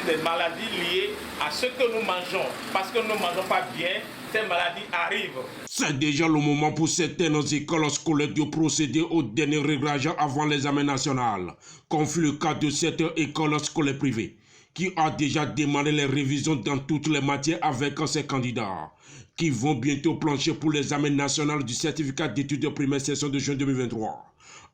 des maladies liées à ce que nous mangeons. Parce que nous ne mangeons pas bien, ces maladies arrivent. C'est déjà le moment pour certaines écoles scolaires de procéder au dernier réglage avant l'examen national, comme fut le cas de cette école scolaire privée, qui a déjà demandé les révisions dans toutes les matières avec ses candidats, qui vont bientôt plancher pour l'examen national du certificat d'études de première session de juin 2023,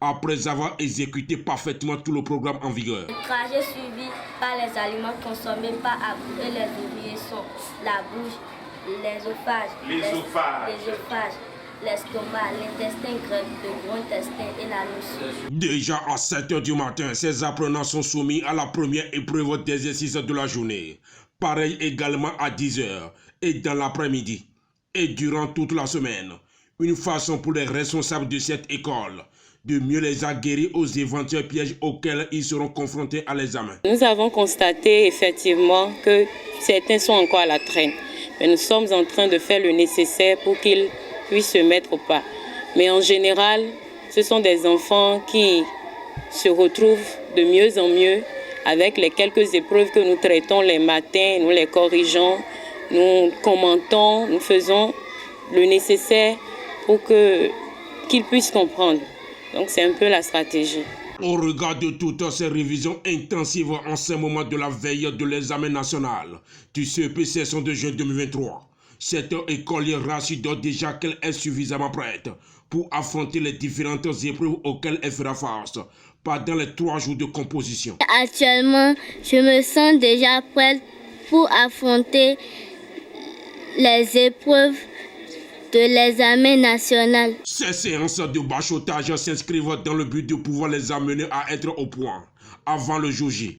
après avoir exécuté parfaitement tout le programme en vigueur. Le trajet suivi par les aliments consommés par Abou et les ouvriers sont la bouche, l'œsophage, l'estomac, l'intestin grêle, le gros intestin et l'anus. Déjà à 7 h du matin, ces apprenants sont soumis à la première épreuve d'exercice de la journée. Pareil également à 10 h et dans l'après-midi. Et durant toute la semaine, une façon pour les responsables de cette école de mieux les aguerrir aux éventuels pièges auxquels ils seront confrontés à l'examen. Nous avons constaté effectivement que certains sont encore à la traîne. Mais nous sommes en train de faire le nécessaire pour qu'ils puissent se mettre au pas. Mais en général, ce sont des enfants qui se retrouvent de mieux en mieux avec les quelques épreuves que nous traitons les matins, nous les corrigeons, nous commentons, nous faisons le nécessaire pour qu'ils puissent comprendre. Donc c'est un peu la stratégie. Au regard de toutes ces révisions intensives en ce moment de la veille de l'examen national du CEP session de juin 2023, cette école rassure déjà qu'elle est suffisamment prête pour affronter les différentes épreuves auxquelles elle fera face pendant les 3 jours de composition. Actuellement, je me sens déjà prête pour affronter les épreuves de l'examen national. Ces séances de bachotage s'inscrivent dans le but de pouvoir les amener à être au point avant le jour J,